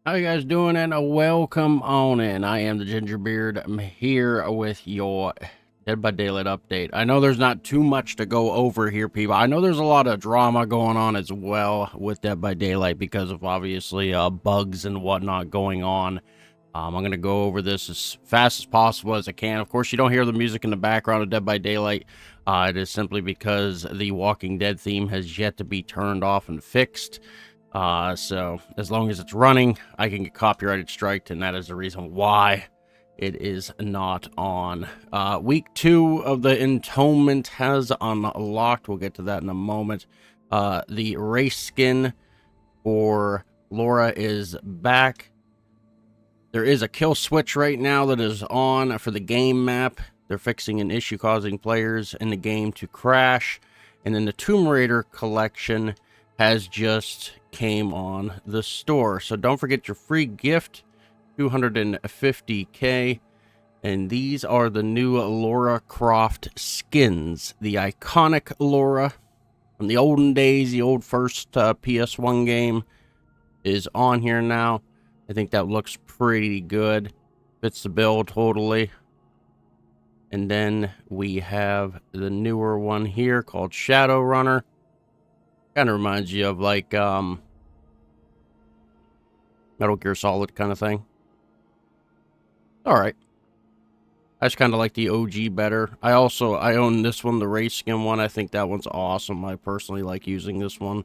How you guys doing? And welcome on in. I am the Gingerbeard. I'm here with your Dead by Daylight update. I know there's not too much to go over here, people. I know there's a lot of drama going on as well with Dead by Daylight because of obviously bugs and whatnot going on. I'm going to go over this as fast as possible as I can. Of course, you don't hear the music in the background of Dead by Daylight. It is simply because the Walking Dead theme has yet to be turned off and fixed. So as long as it's running, I can get copyrighted striked, and that is the reason why it is not on. Week 2 of the Entombment has unlocked. We'll get to that in a moment. The race skin for Laura is back. There is a kill switch right now that is on for the game map. They're fixing an issue causing players in the game to crash. And then the Tomb Raider collection has just came on the store. So don't forget your free gift, 250k. And these are the new Lara Croft skins. The iconic Lara from the olden days, the old first PS1 game is on here now. I think that looks pretty good. Fits the bill totally. And then we have the newer one here called Shadowrunner. Kind of reminds you of like Metal Gear Solid kind of thing. Alright. I just kind of like the OG better. I own this one, the race skin one. I think that one's awesome. I personally like using this one.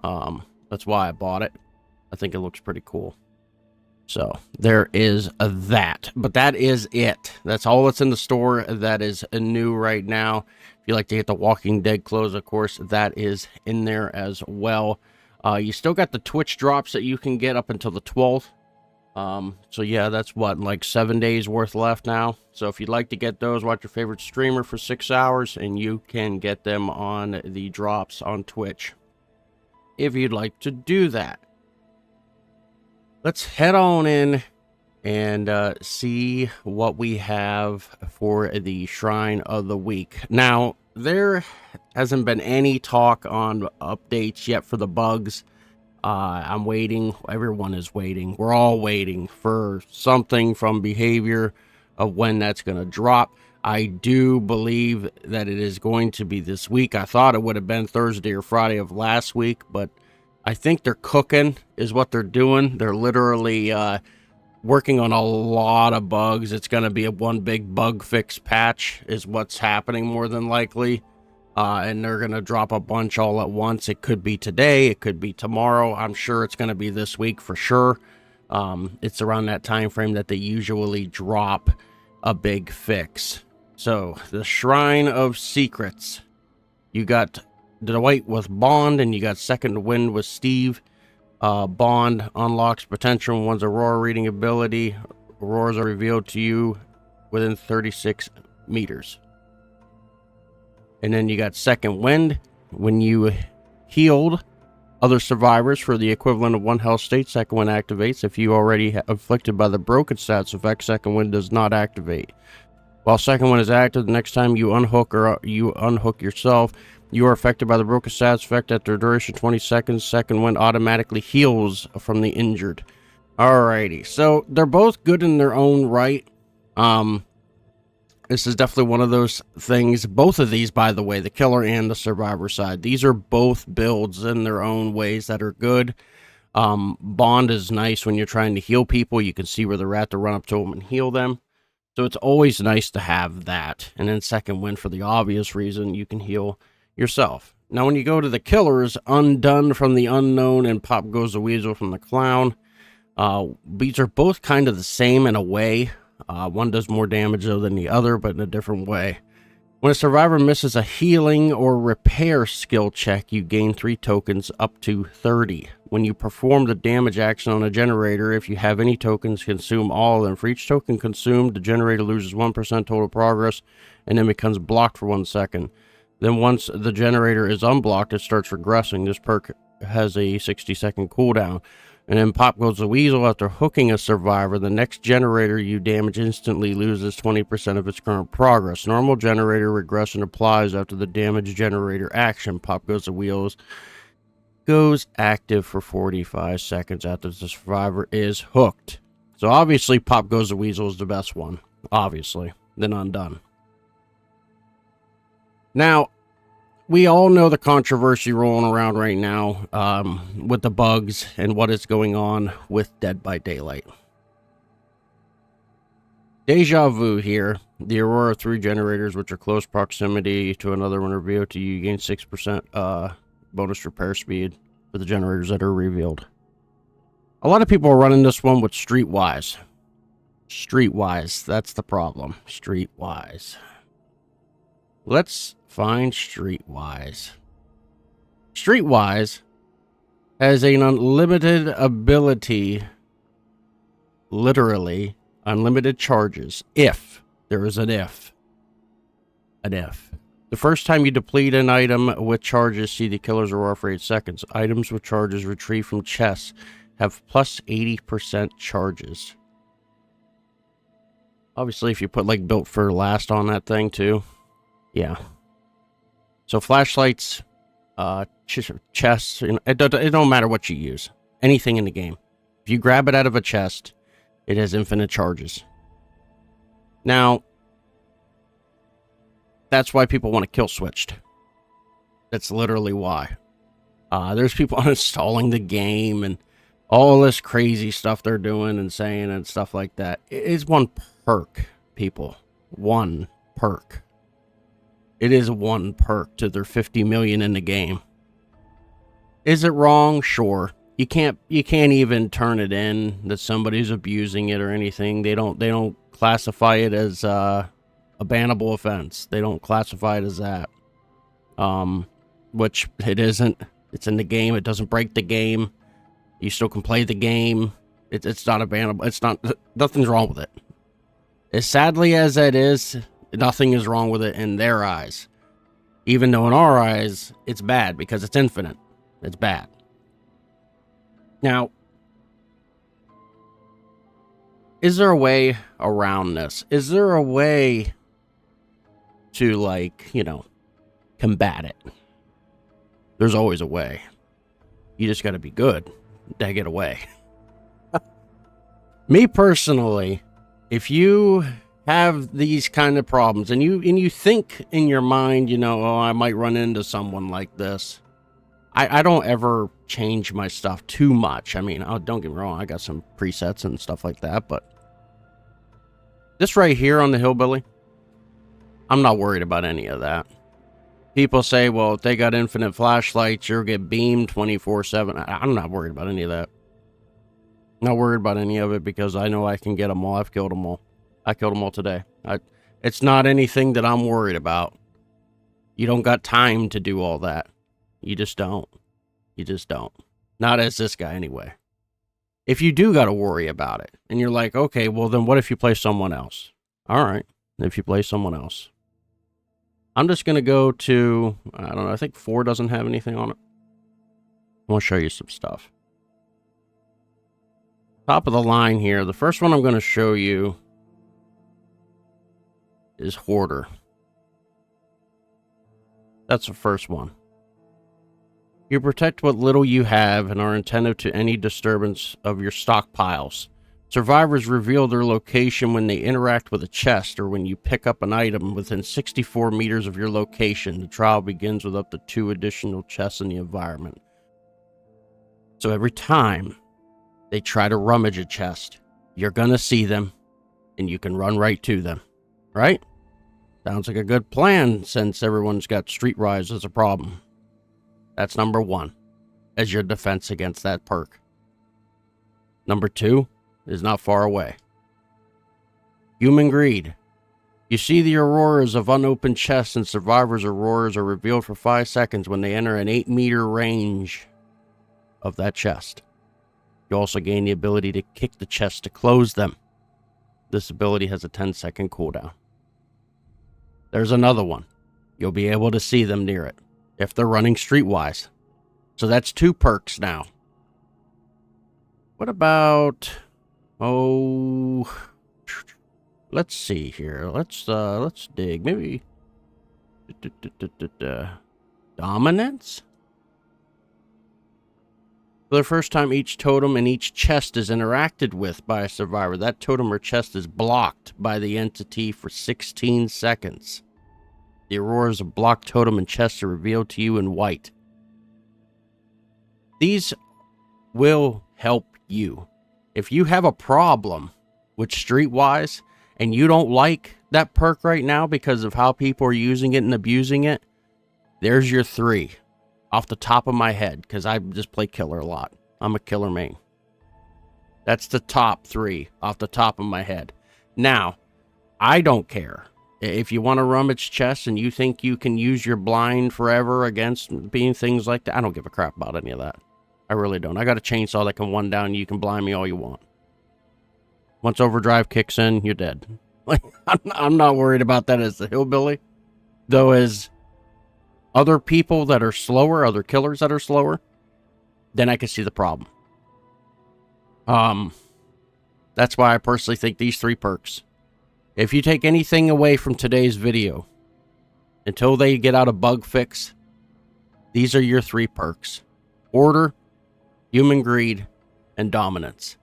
That's why I bought it. I think it looks pretty cool. So there is that, but that is it. That's all that's in the store that is new right now. If you like to get the Walking Dead clothes, of course, that is in there as well. You still got the Twitch drops that you can get up until the 12th. So yeah, that's what, like 7 days worth left now. So if you'd like to get those, watch your favorite streamer for 6 hours and you can get them on the drops on Twitch if you'd like to do that. Let's head on in and see what we have for the Shrine of the Week. Now, there hasn't been any talk on updates yet for the bugs. I'm waiting. Everyone is waiting. We're all waiting for something from behavior of when that's going to drop. I do believe that it is going to be this week. I thought it would have been Thursday or Friday of last week, but I think they're cooking is what they're doing. They're literally working on a lot of bugs. It's going to be a one big bug fix patch is what's happening more than likely. And they're going to drop a bunch all at once. It could be today. It could be tomorrow. I'm sure it's going to be this week for sure. It's around that time frame that they usually drop a big fix. So the Shrine of Secrets. You got Dwight with Bond, and you got Second Wind with Steve. Bond unlocks potential one's Aurora reading ability. Auroras are revealed to you within 36 meters. And then you got Second Wind. When you healed other survivors for the equivalent of 1 health state, Second Wind activates. If you already afflicted by the broken stats effect, Second Wind does not activate. While Second Wind is active, the next time you unhook or you unhook yourself, you are affected by the broken stats effect after a duration of 20 seconds. Second Wind automatically heals from the injured. Alrighty, so they're both good in their own right. This is definitely one of those things. Both of these, by the way, the killer and the survivor side, these are both builds in their own ways that are good. Bond is nice when you're trying to heal people. You can see where they're at to run up to them and heal them. So it's always nice to have that. And then Second Wind, for the obvious reason, you can heal yourself. Now, when you go to the killers, Undone from the Unknown and Pop Goes the Weasel from the Clown, these are both kind of the same in a way. One does more damage though than the other, but in a different way. When a survivor misses a healing or repair skill check, you gain 3 tokens up to 30. When you perform the damage action on a generator, if you have any tokens, consume all of them. For each token consumed, the generator loses 1% total progress and then becomes blocked for 1 second. Then once the generator is unblocked, it starts regressing. This perk has a 60-second cooldown. And then Pop Goes the Weasel. After hooking a survivor, the next generator you damage instantly loses 20% of its current progress. Normal generator regression applies after the damage generator action. Pop Goes the Weasel goes active for 45 seconds after the survivor is hooked. So obviously Pop Goes the Weasel is the best one. Obviously. Then undone. Now, we all know the controversy rolling around right now with the bugs and what is going on with Dead by Daylight. Deja vu here. The Aurora 3 generators, which are close proximity to another one revealed to you, gain 6% bonus repair speed for the generators that are revealed. A lot of people are running this one with Streetwise. Streetwise, that's the problem. Streetwise. Let's find Streetwise. Streetwise has an unlimited ability, literally unlimited charges, if there is an if. An if. The first time you deplete an item with charges, see the killer's aurora for 8 seconds. Items with charges retrieved from chests have plus 80% charges. Obviously, if you put like built for last on that thing too. Yeah. So flashlights, chests, it don't matter what you use. Anything in the game. If you grab it out of a chest, it has infinite charges. Now, that's why people want to kill switched. That's literally why. There's people uninstalling the game and all this crazy stuff they're doing and saying and stuff like that. It is one perk, people. One perk. It is one perk to their 50 million in the game. Is it wrong? Sure. You can't even turn it in that somebody's abusing it or anything. They don't classify it as a bannable offense. They don't classify it as that. Which it isn't. It's in the game. It doesn't break the game. You still can play the game. It's not a bannable. It's not. Nothing's wrong with it. As sadly as that is, nothing is wrong with it in their eyes. Even though in our eyes, it's bad because it's infinite. It's bad. Now, is there a way around this? Is there a way to, like, combat it? There's always a way. You just got to be good to get away. Me personally, if you have these kind of problems and you think in your mind, oh, I might run into someone like this, I don't ever change my stuff too much. I mean, don't get me wrong, I got some presets and stuff like that, but this right here on the Hillbilly, I'm not worried about any of that. People say, well, if they got infinite flashlights, you'll get beamed 24/7. I'm not worried about any of that. Not worried about any of it because I know I can get them all. I've killed them all. I killed them all today. It's not anything that I'm worried about. You don't got time to do all that. You just don't. You just don't. Not as this guy anyway. If you do got to worry about it, and you're like, okay, well then what if you play someone else? All right, if you play someone else. I'm just going to go to, I don't know, I think 4 doesn't have anything on it. I want to show you some stuff. Top of the line here, the first one I'm going to show you is Hoarder. That's the first one. You protect what little you have and are attentive to any disturbance of your stockpiles. Survivors reveal their location when they interact with a chest or when you pick up an item within 64 meters of your location. The trial begins with up to 2 additional chests in the environment. So every time they try to rummage a chest, you're going to see them and you can run right to them. Right? Sounds like a good plan since everyone's got Streetwise as a problem. That's number 1 as your defense against that perk. Number 2 is not far away. Human greed. You see the auroras of unopened chests, and survivors' auroras are revealed for 5 seconds when they enter an 8-meter range of that chest. You also gain the ability to kick the chest to close them. This ability has a 10-second cooldown. There's another one. You'll be able to see them near it if they're running Streetwise. So that's 2 perks now. What about... Oh... Let's see here. Let's dig. Maybe... Dominance? For the first time, each totem and each chest is interacted with by a survivor. That totem or chest is blocked by the entity for 16 seconds. The auroras of blocked totem and chests are revealed to you in white. These will help you. If you have a problem with Streetwise and you don't like that perk right now because of how people are using it and abusing it, there's your 3 off the top of my head, because I just play killer a lot. I'm a killer main. That's the top 3 off the top of my head. Now, I don't care. If you want to rummage chests and you think you can use your blind forever against being things like that, I don't give a crap about any of that. I really don't. I got a chainsaw that can one down. You can blind me all you want. Once overdrive kicks in, you're dead. Like, I'm not worried about that as the hillbilly. Though as other people that are slower, other killers that are slower, then I can see the problem. That's why I personally think these 3 perks. If you take anything away from today's video, until they get out a bug fix, these are your 3 perks. Order, human greed, and dominance.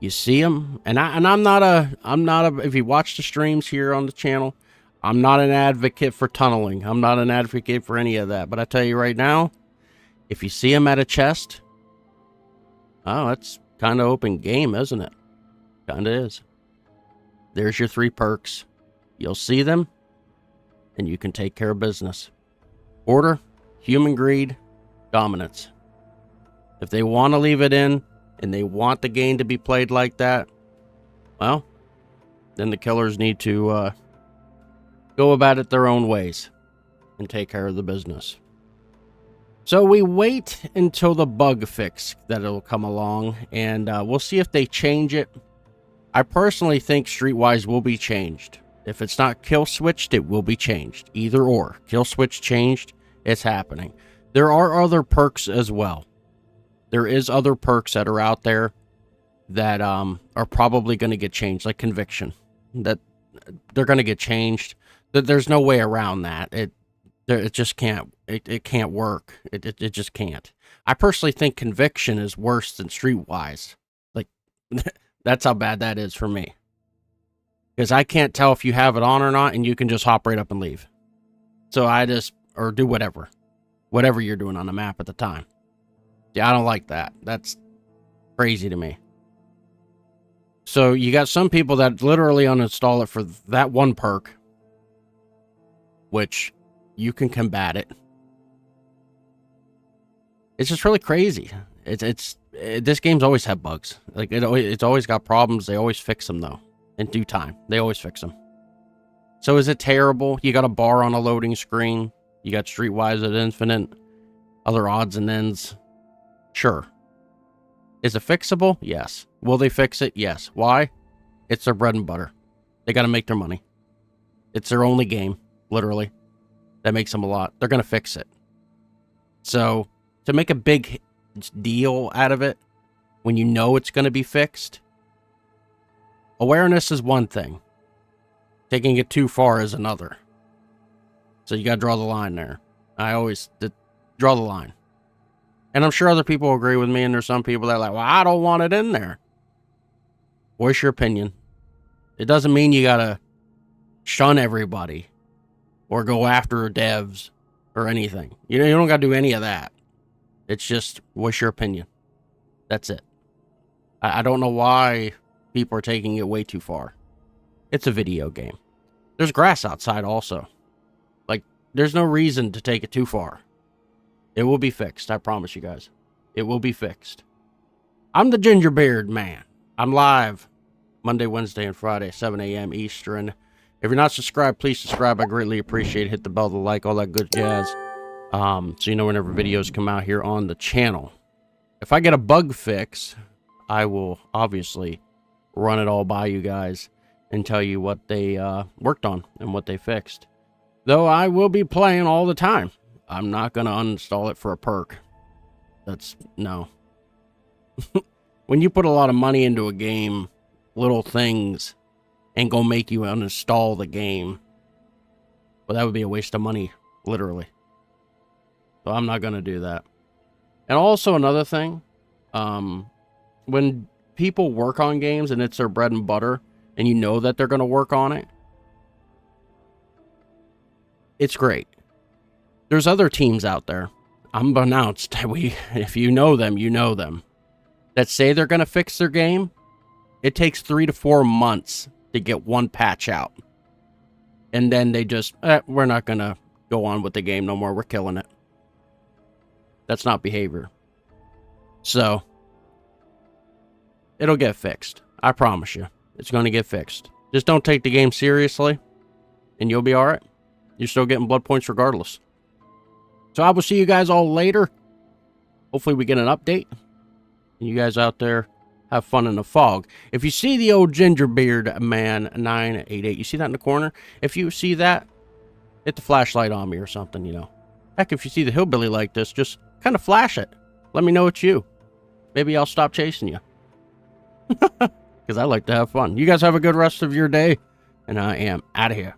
You see them, and I'm not a, if you watch the streams here on the channel, I'm not an advocate for tunneling. I'm not an advocate for any of that. But I tell you right now, if you see them at a chest, oh, that's kind of open game, isn't it? Kind of is. There's your 3 perks. You'll see them, and you can take care of business. Order, human greed, dominance. If they want to leave it in, and they want the game to be played like that, well, then the killers need to go about it their own ways and take care of the business. So we wait until the bug fix that'll come along, and we'll see if they change it. I personally think Streetwise will be changed. If it's not kill switched, it will be changed. Either or. Kill switch changed, it's happening. There are other perks as well. There is other perks that are out there that are probably going to get changed, like conviction. That they're going to get changed. There's no way around that. It just can't. It can't work. It just can't. I personally think conviction is worse than Streetwise. Like, that's how bad that is for me. Because I can't tell if you have it on or not, and you can just hop right up and leave. So I just, or do whatever you're doing on the map at the time. Yeah, I don't like that. That's crazy to me. So you got some people that literally uninstall it for that one perk, which you can combat it. It's just really crazy. This game's always had bugs. Like it's always got problems. They always fix them though in due time. They always fix them. So is it terrible? You got a bar on a loading screen. You got Streetwise at infinite. Other odds and ends. Sure. Is it fixable? Yes. Will they fix it? Yes. Why? It's their bread and butter. They got to make their money. It's their only game, literally. That makes them a lot. They're going to fix it. So, to make a big deal out of it, when you know it's going to be fixed, awareness is one thing. Taking it too far is another. So you got to draw the line there. I always draw the line. And I'm sure other people agree with me, and there's some people that are like, well, I don't want it in there. Voice your opinion. It doesn't mean you gotta shun everybody or go after devs or anything. You don't gotta do any of that. It's just voice your opinion. That's it. I don't know why people are taking it way too far. It's a video game. There's grass outside also. Like, there's no reason to take it too far. It will be fixed. I promise you guys. It will be fixed. I'm the Gingerbeerdman. I'm live Monday, Wednesday, and Friday, 7 a.m. Eastern. If you're not subscribed, please subscribe. I greatly appreciate it. Hit the bell, the like, all that good jazz. So you know whenever videos come out here on the channel. If I get a bug fix, I will obviously run it all by you guys and tell you what they worked on and what they fixed. Though I will be playing all the time. I'm not going to uninstall it for a perk. No. When you put a lot of money into a game, little things ain't going to make you uninstall the game. Well, that would be a waste of money, literally. So I'm not going to do that. And also another thing, When people work on games and it's their bread and butter, and you know that they're going to work on it, it's great. There's other teams out there, unbeknownst, if you know them, you know them, that say they're going to fix their game. It takes 3 to 4 months to get one patch out. And then they just, we're not going to go on with the game no more. We're killing it. That's not behavior. So, it'll get fixed. I promise you. It's going to get fixed. Just don't take the game seriously, and you'll be alright. You're still getting blood points regardless. So I will see you guys all later. Hopefully we get an update. And you guys out there have fun in the fog. If you see the old Gingerbeerdman 988, you see that in the corner? If you see that, hit the flashlight on me or something, you know. Heck, if you see the hillbilly like this, just kind of flash it. Let me know it's you. Maybe I'll stop chasing you. Because I like to have fun. You guys have a good rest of your day. And I am out of here.